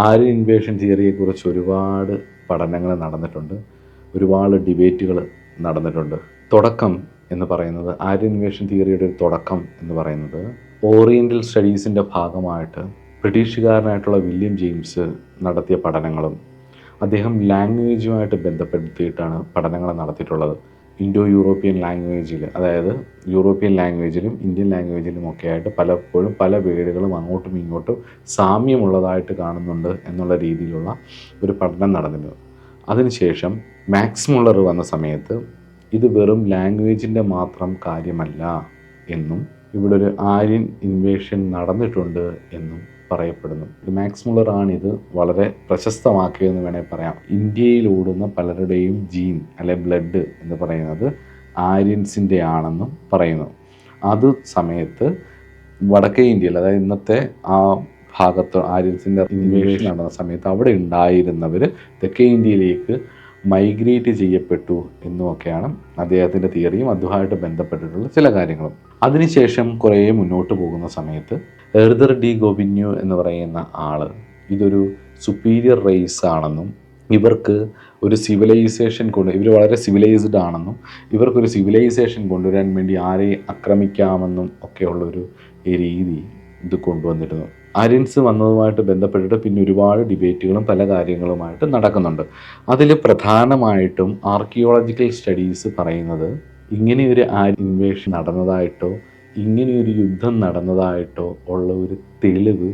Aryan invasion തിയറിയെക്കുറിച്ച് ഒരുപാട് പഠനങ്ങൾ നടന്നിട്ടുണ്ട്, ഒരുപാട് ഡിബേറ്റുകൾ നടന്നിട്ടുണ്ട്. തുടക്കം എന്ന് പറയുന്നത്, ആര്യൻ ഇൻവേഷൻ തിയറിയുടെ ഒരു തുടക്കം എന്ന് പറയുന്നത് ഓറിയൻ്റൽ സ്റ്റഡീസിൻ്റെ ഭാഗമായിട്ട് ബ്രിട്ടീഷുകാരനായിട്ടുള്ള വില്യം ജെയിംസ് നടത്തിയ പഠനങ്ങളും അദ്ദേഹം ലാംഗ്വേജുമായിട്ട് ബന്ധപ്പെടുത്തിയിട്ടാണ് പഠനങ്ങൾ നടത്തിയിട്ടുള്ളത്. ഇൻഡോ യൂറോപ്യൻ ലാംഗ്വേജിൽ, അതായത് യൂറോപ്യൻ ലാംഗ്വേജിലും ഇന്ത്യൻ ലാംഗ്വേജിലും ഒക്കെ ആയിട്ട് പലപ്പോഴും പല വേർഡുകളും അങ്ങോട്ടും ഇങ്ങോട്ടും സാമ്യമുള്ളതായിട്ട് കാണുന്നുണ്ട് എന്നുള്ള രീതിയിലുള്ള ഒരു പഠനം നടന്നിരുന്നു. അതിനുശേഷം മാക്സ് മുള്ളർ വന്ന സമയത്ത് ഇത് വെറും ലാംഗ്വേജിൻ്റെ മാത്രം കാര്യമല്ല എന്നും ഇവിടെ ഒരു ആര്യൻ ഇൻവേഷൻ നടന്നിട്ടുണ്ട് എന്നും പറയപ്പെടുന്നു. മാക്സ് മുള്ളർ ആണ് ഇത് വളരെ പ്രശസ്തമാക്കിയതെന്ന് വേണമെങ്കിൽ പറയാം. ഇന്ത്യയിൽ ഓടുന്ന പലരുടെയും ജീൻ അല്ലെ ബ്ലഡ് എന്ന് പറയുന്നത് ആര്യൻസിൻ്റെ ആണെന്നും പറയുന്നു. അത് സമയത്ത് വടക്കേ ഇന്ത്യയിൽ, അതായത് ഇന്നത്തെ ആ ഭാഗത്ത് ആര്യൻസിൻ്റെ ഇൻവേഷൻ നടന്ന സമയത്ത് അവിടെ ഉണ്ടായിരുന്നവർ തെക്കേ ഇന്ത്യയിലേക്ക് മൈഗ്രേറ്റ് ചെയ്യപ്പെട്ടു എന്നുമൊക്കെയാണ് അദ്ദേഹത്തിൻ്റെ തിയറിയും അതുമായിട്ട് ബന്ധപ്പെട്ടിട്ടുള്ള ചില കാര്യങ്ങളും. അതിനുശേഷം കുറേ മുന്നോട്ട് പോകുന്ന സമയത്ത് എർദർ ഡി ഗോബിന്യു എന്ന് പറയുന്ന ആൾ ഇതൊരു സുപ്പീരിയർ റേസ് ആണെന്നും ഇവർക്ക് ഒരു സിവിലൈസേഷൻ ഇവർ വളരെ സിവിലൈസ്ഡ് ആണെന്നും ഇവർക്കൊരു സിവിലൈസേഷൻ കൊണ്ടുവരാൻ വേണ്ടി ആരെയും ആക്രമിക്കാമെന്നും ഒക്കെയുള്ളൊരു രീതി ഇത് കൊണ്ടുവന്നിരുന്നു. ആര്യൻസ് വന്നതുമായിട്ട് ബന്ധപ്പെട്ടിട്ട് പിന്നെ ഒരുപാട് ഡിബേറ്റുകളും പല കാര്യങ്ങളുമായിട്ട് നടക്കുന്നുണ്ട്. അതിൽ പ്രധാനമായിട്ടും ആർക്കിയോളജിക്കൽ സ്റ്റഡീസ് പറയുന്നത് ഇങ്ങനെയൊരു ആര്യൻ ഇൻവേഷൻ നടന്നതായിട്ടോ ഇങ്ങനെയൊരു യുദ്ധം നടന്നതായിട്ടോ ഉള്ള ഒരു തെളിവ്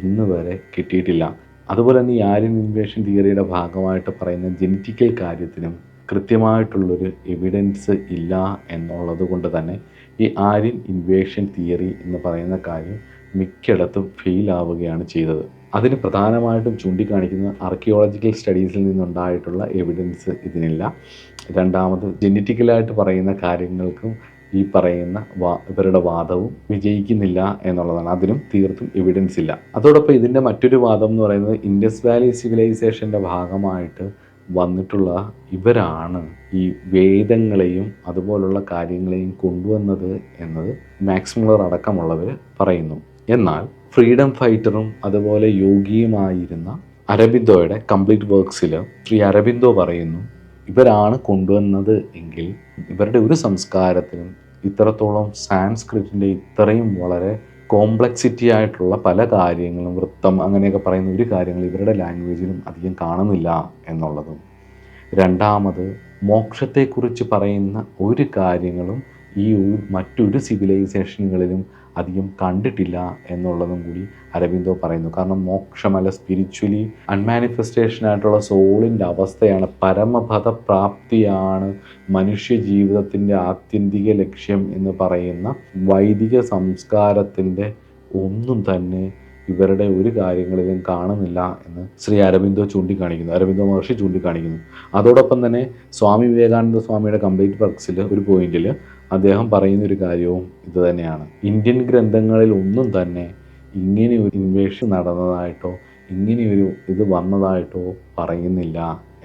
ഇന്ന് വരെ കിട്ടിയിട്ടില്ല. അതുപോലെ തന്നെ ഈ ആര്യൻ ഇൻവേഷൻ തിയറിയുടെ ഭാഗമായിട്ട് പറയുന്ന ജെനറ്റിക്കൽ കാര്യത്തിനും കൃത്യമായിട്ടുള്ളൊരു എവിഡൻസ് ഇല്ല എന്നുള്ളത് കൊണ്ട് തന്നെ ഈ ആര്യൻ ഇൻവേഷൻ തിയറി എന്ന് പറയുന്ന കാര്യം മിക്കയിടത്തും ഫെയിലാവുകയാണ് ചെയ്തത്. അതിന് പ്രധാനമായിട്ടും ചൂണ്ടിക്കാണിക്കുന്നത് ആർക്കിയോളജിക്കൽ സ്റ്റഡീസിൽ നിന്നുണ്ടായിട്ടുള്ള എവിഡൻസ് ഇതിനില്ല. രണ്ടാമത് ജെനറ്റിക്കലായിട്ട് പറയുന്ന കാര്യങ്ങൾക്കും ഈ പറയുന്ന ഇവരുടെ വാദവും വിജയിക്കുന്നില്ല എന്നുള്ളതാണ്. അതിനും തീർത്തും എവിഡൻസ് ഇല്ല. അതോടൊപ്പം ഇതിൻ്റെ മറ്റൊരു വാദം എന്ന് പറയുന്നത് ഇൻഡസ് വാലി സിവിലൈസേഷൻ്റെ ഭാഗമായിട്ട് വന്നിട്ടുള്ള ഇവരാണ് ഈ വേദങ്ങളെയും അതുപോലുള്ള കാര്യങ്ങളെയും കൊണ്ടുവന്നത് എന്നത് മാക്സ് മുള്ളർ അടക്കമുള്ളവർ പറയുന്നു. എന്നാൽ ഫ്രീഡം ഫൈറ്ററും അതുപോലെ യോഗിയുമായിരുന്ന അരബിന്ദോയുടെ കംപ്ലീറ്റ് വർക്ക്സിൽ ശ്രീ അരബിന്ദോ പറയുന്നു, ഇവരാണ് കൊണ്ടുവന്നത് എങ്കിൽ ഇവരുടെ ഒരു സംസ്കാരത്തിനും ഇത്രത്തോളം സാൻസ്ക്രിറ്റിൻ്റെ ഇത്രയും വളരെ കോംപ്ലക്സിറ്റി ആയിട്ടുള്ള പല കാര്യങ്ങളും, വൃത്തം അങ്ങനെയൊക്കെ പറയുന്ന ഒരു കാര്യങ്ങൾ ഇവരുടെ ലാംഗ്വേജിലും അധികം കാണുന്നില്ല എന്നുള്ളതും, രണ്ടാമത് മോക്ഷത്തെക്കുറിച്ച് പറയുന്ന ഒരു കാര്യങ്ങളും ഈ മറ്റൊരു സിവിലൈസേഷനുകളിലും അധികം കണ്ടിട്ടില്ല എന്നുള്ളതും കൂടി അരബിന്ദോ പറയുന്നു. കാരണം മോക്ഷമല്ല, സ്പിരിച്വലി അൺമാനിഫെസ്റ്റേഷൻ ആയിട്ടുള്ള സോളിൻ്റെ അവസ്ഥയാണ്, പരമപദ പ്രാപ്തിയാണ് മനുഷ്യ ജീവിതത്തിൻ്റെ ആത്യന്തിക ലക്ഷ്യം എന്ന് പറയുന്ന വൈദിക സംസ്കാരത്തിൻ്റെ ഒന്നും തന്നെ ഇവരുടെ ഒരു കാര്യങ്ങളിലും കാണുന്നില്ല എന്ന് ശ്രീ അരബിന്ദോ ചൂണ്ടിക്കാണിക്കുന്നു, അരബിന്ദോ മഹർഷി ചൂണ്ടിക്കാണിക്കുന്നു. അതോടൊപ്പം തന്നെ സ്വാമി വിവേകാനന്ദ സ്വാമിയുടെ കംപ്ലീറ്റ് വർക്ക്സിൽ ഒരു പോയിന്റിൽ അദ്ദേഹം പറയുന്നൊരു കാര്യവും ഇത് തന്നെയാണ്. ഇന്ത്യൻ ഗ്രന്ഥങ്ങളിൽ ഒന്നും തന്നെ ഇങ്ങനെ ഒരു ഇൻവേഷൻ നടന്നതായിട്ടോ ഇങ്ങനെയൊരു ഇത് വന്നതായിട്ടോ പറയുന്നില്ല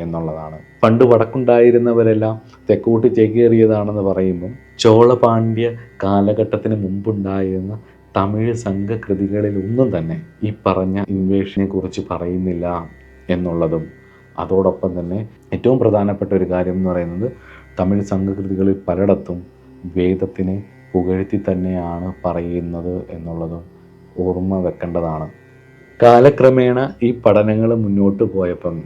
എന്നുള്ളതാണ്. പണ്ട് വടക്കുണ്ടായിരുന്നവരെല്ലാം തെക്കോട്ട് ചേക്കേറിയതാണെന്ന് പറയുമ്പം ചോളപാണ്ഡ്യ കാലഘട്ടത്തിന് മുമ്പുണ്ടായിരുന്ന തമിഴ് സംഘകൃതികളിൽ ഒന്നും തന്നെ ഈ പറഞ്ഞ ഇൻവേഷനെ കുറിച്ച് പറയുന്നില്ല എന്നുള്ളതും, അതോടൊപ്പം തന്നെ ഏറ്റവും പ്രധാനപ്പെട്ട ഒരു കാര്യം എന്ന് പറയുന്നത് തമിഴ് സംഘകൃതികളിൽ പലയിടത്തും വേദത്തിനെ പുകഴ്ത്തി തന്നെയാണ് പറയുന്നത് എന്നുള്ളതും ഓർമ്മ വെക്കേണ്ടതാണ്. കാലക്രമേണ ഈ പഠനങ്ങൾ മുന്നോട്ട് പോയപ്പം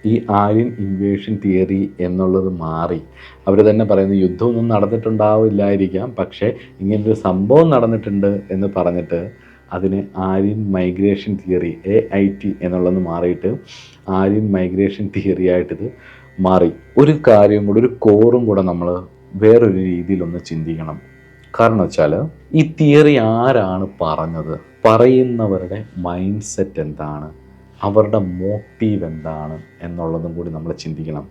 ഈ ആര്യൻ ഇൻവേഷൻ തിയറി എന്നുള്ളത് മാറി. അവർ തന്നെ പറയുന്നത് യുദ്ധമൊന്നും നടന്നിട്ടുണ്ടാവില്ലായിരിക്കാം, പക്ഷേ ഇങ്ങനൊരു സംഭവം നടന്നിട്ടുണ്ട് എന്ന് പറഞ്ഞിട്ട് അതിന് ആര്യൻ മൈഗ്രേഷൻ തിയറി AIT എന്നുള്ളത് മാറിയിട്ട് ആര്യൻ മൈഗ്രേഷൻ തിയറി ആയിട്ടിത് മാറി. ഒരു കാര്യം കൂടെ, ഒരു കോറും കൂടെ നമ്മൾ വേറൊരു രീതിയിലൊന്ന് ചിന്തിക്കണം. കാരണം വെച്ചാൽ ഈ തിയറി ആരാണ് പറഞ്ഞത്, പറയുന്നവരുടെ മൈൻഡ് സെറ്റ് എന്താണ്, അവരുടെ മോട്ടീവ് എന്താണ് എന്നുള്ളതും കൂടി നമ്മൾ ചിന്തിക്കണം.